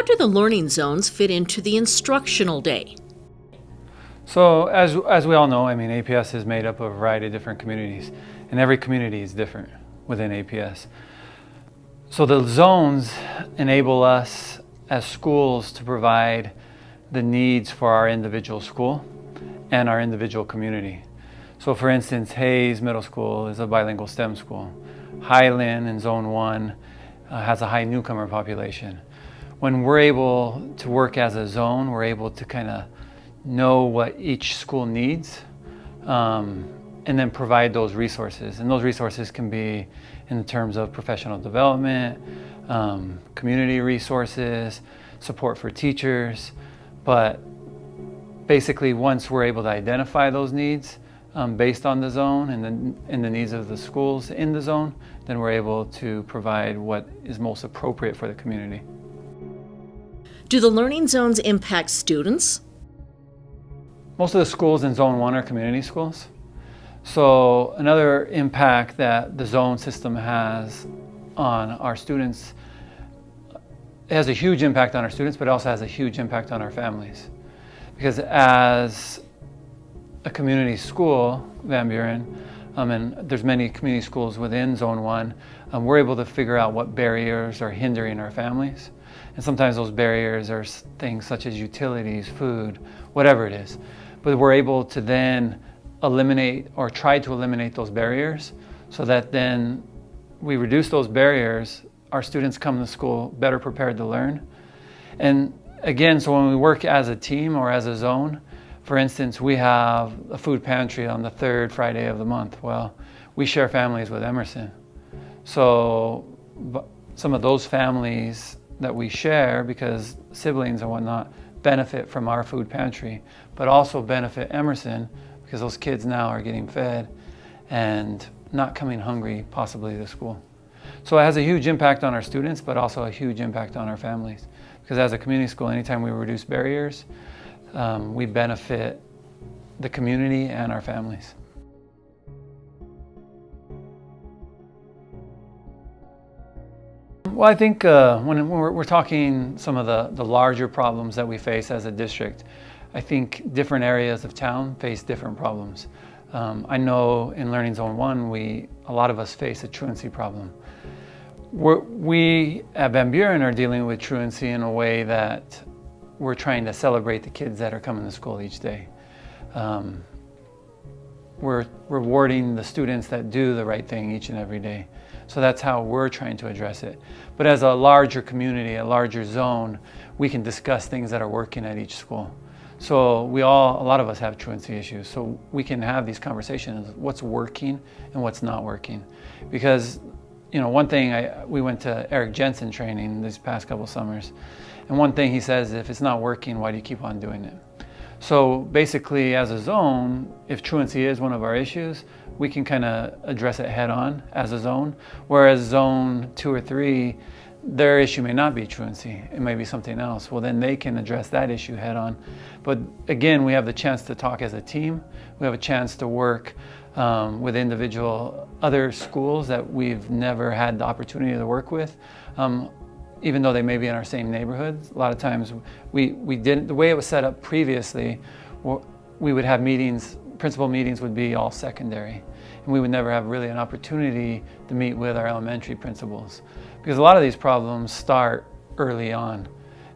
How do the learning zones fit into the instructional day? So as we all know, I mean, APS is made up of a variety of different communities, and every community is different within APS. So the zones enable us as schools to provide the needs for our individual school and our individual community. So for instance, Hayes Middle School is a bilingual STEM school. Highland in Zone 1 has a high newcomer population. When we're able to work as a zone, we're able to kind of know what each school needs and then provide those resources. And those resources can be in terms of professional development, community resources, support for teachers. But basically, once we're able to identify those needs based on the zone and the needs of the schools in the zone, then we're able to provide what is most appropriate for the community. Do the learning zones impact students? Most of the schools in Zone 1 are community schools. So another impact that the zone system has on our students, it has a huge impact on our students, but it also has a huge impact on our families. Because as a community school, Van Buren, and there's many community schools within Zone 1, we're able to figure out what barriers are hindering our families. And sometimes those barriers are things such as utilities, food, whatever it is. But we're able to then eliminate or try to eliminate those barriers so that then we reduce those barriers, our students come to school better prepared to learn. And again, so when we work as a team or as a zone, for instance, we have a food pantry on the third Friday of the month. Well, we share families with Emerson. So some of those families that we share, because siblings and whatnot, benefit from our food pantry, but also benefit Emerson because those kids now are getting fed and not coming hungry possibly to school. So it has a huge impact on our students, but also a huge impact on our families. Because as a community school, anytime we reduce barriers, we benefit the community and our families. Well, I think when we're talking some of the larger problems that we face as a district, I think different areas of town face different problems. I know in Learning Zone 1, a lot of us face a truancy problem. We at Van Buren are dealing with truancy in a way that we're trying to celebrate the kids that are coming to school each day. We're rewarding the students that do the right thing each and every day. So that's how we're trying to address it. But as a larger community, a larger zone, we can discuss things that are working at each school. So a lot of us have truancy issues. So we can have these conversations, what's working and what's not working. Because, one thing, we went to Eric Jensen training these past couple summers. And one thing he says, if it's not working, why do you keep on doing it? So basically, as a zone, if truancy is one of our issues, we can kind of address it head on as a zone. Whereas Zone 2 or 3, their issue may not be truancy, it may be something else. Well, then they can address that issue head on. But again, we have the chance to talk as a team. We have a chance to work with individual other schools that we've never had the opportunity to work with. Even though they may be in our same neighborhoods, a lot of times we didn't, the way it was set up previously, we would have meetings, principal meetings would be all secondary. And we would never have really an opportunity to meet with our elementary principals. Because a lot of these problems start early on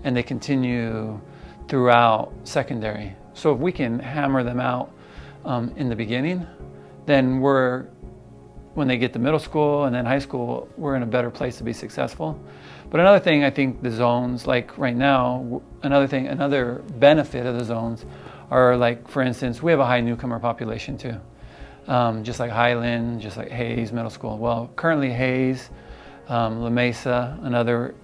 and they continue throughout secondary. So if we can hammer them out in the beginning, then when they get to middle school and then high school, we're in a better place to be successful. But another thing, I think the zones, like right now, another benefit of the zones are, like, for instance, we have a high newcomer population too. Just like Highland, just like Hayes Middle School. Well, currently Hayes, La Mesa, another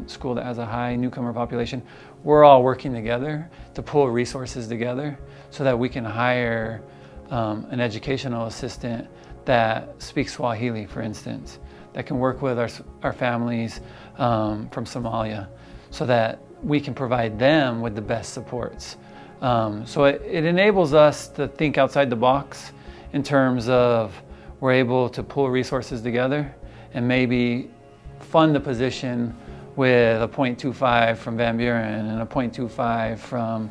school that has a high newcomer population, we're all working together to pull resources together so that we can hire an educational assistant that speaks Swahili, for instance, that can work with our families from Somalia so that we can provide them with the best supports. So it enables us to think outside the box in terms of we're able to pull resources together and maybe fund the position with a .25 from Van Buren and a .25 from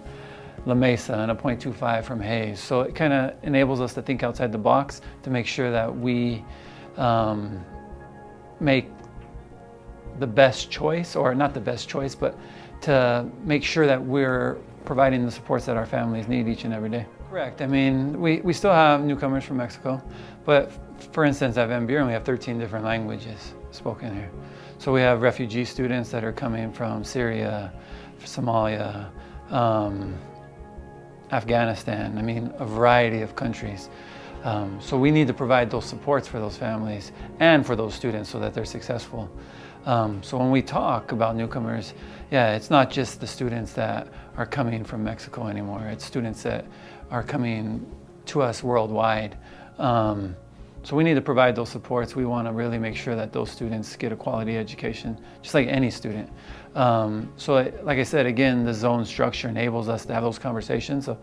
La Mesa and a .25 from Hayes. So it kind of enables us to think outside the box to make sure that we make the best choice, or not the best choice, but to make sure that we're providing the supports that our families need each and every day. Correct. I mean, we still have newcomers from Mexico, but for instance, at Van Buren, we have 13 different languages spoken here. So we have refugee students that are coming from Syria, Somalia, Afghanistan, I mean, a variety of countries. So we need to provide those supports for those families and for those students so that they're successful. So when we talk about newcomers, yeah, it's not just the students that are coming from Mexico anymore. It's students that are coming to us worldwide. So we need to provide those supports. We want to really make sure that those students get a quality education, just like any student. So like I said, again, the zone structure enables us to have those conversations. So,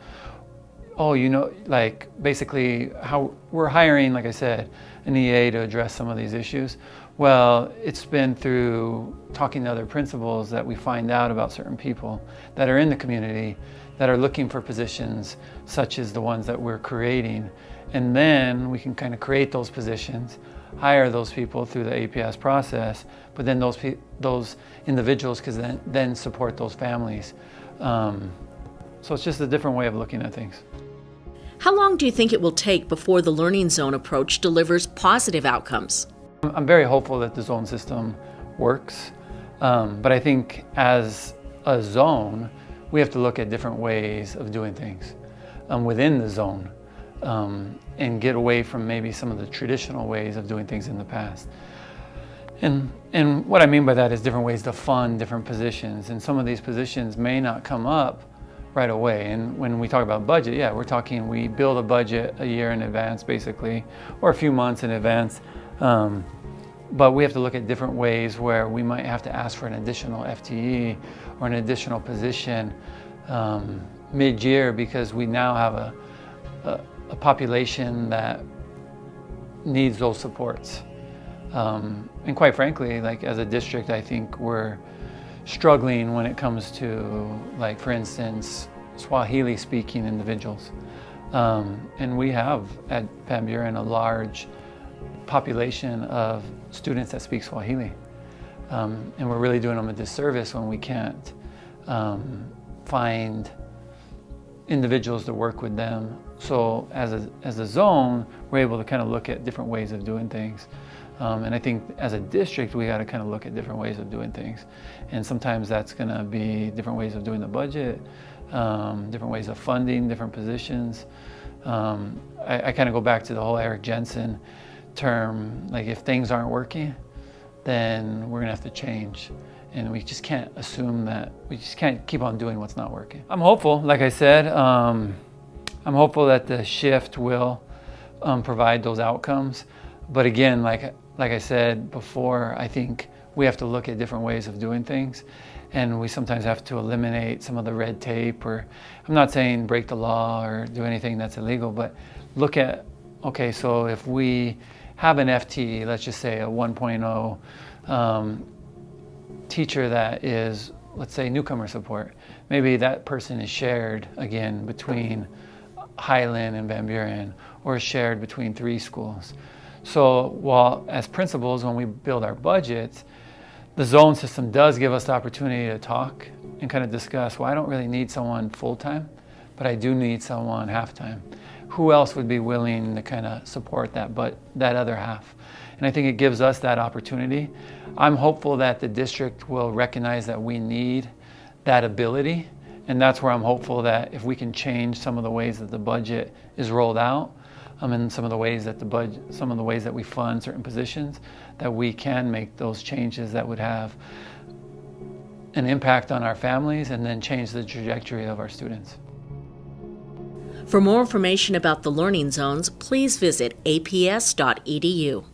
oh, you know, like basically how we're hiring, like I said, an EA to address some of these issues. Well, it's been through talking to other principals that we find out about certain people that are in the community that are looking for positions such as the ones that we're creating. And then we can kind of create those positions, hire those people through the APS process, but then those individuals can then support those families. So it's just a different way of looking at things. How long do you think it will take before the learning zone approach delivers positive outcomes? I'm very hopeful that the zone system works, but I think as a zone, we have to look at different ways of doing things within the zone and get away from maybe some of the traditional ways of doing things in the past. And what I mean by that is different ways to fund different positions, and some of these positions may not come up right away. And when we talk about budget, yeah, we're talking we build a budget a year in advance basically, or a few months in advance. But we have to look at different ways where we might have to ask for an additional FTE or an additional position mid-year because we now have a population that needs those supports. And quite frankly, like as a district, I think we're struggling when it comes to, like, for instance, Swahili speaking individuals. And we have at Van Buren a large population of students that speak Swahili. And we're really doing them a disservice when we can't find individuals to work with them. So as a zone, we're able to kind of look at different ways of doing things. And I think as a district, we got to kind of look at different ways of doing things. And sometimes that's going to be different ways of doing the budget, different ways of funding different positions. I kind of go back to the whole Eric Jensen term, like if things aren't working, then we're going to have to change. And we just can't assume that, we just can't keep on doing what's not working. I'm hopeful, like I said, I'm hopeful that the shift will provide those outcomes. But again, like I said before, I think we have to look at different ways of doing things. And we sometimes have to eliminate some of the red tape, or I'm not saying break the law or do anything that's illegal, but look at, okay, so if we have an FTE, let's just say a 1.0 teacher that is, let's say, newcomer support, maybe that person is shared again between Highland and Van Buren, or shared between 3 schools. So while as principals, when we build our budgets, the zone system does give us the opportunity to talk and kind of discuss, well, I don't really need someone full-time, but I do need someone half-time. Who else would be willing to kind of support that, but that other half? And I think it gives us that opportunity. I'm hopeful that the district will recognize that we need that ability. And that's where I'm hopeful that if we can change some of the ways that the budget is rolled out, and some of the ways that we fund certain positions, that we can make those changes that would have an impact on our families and then change the trajectory of our students. For more information about the learning zones, please visit aps.edu.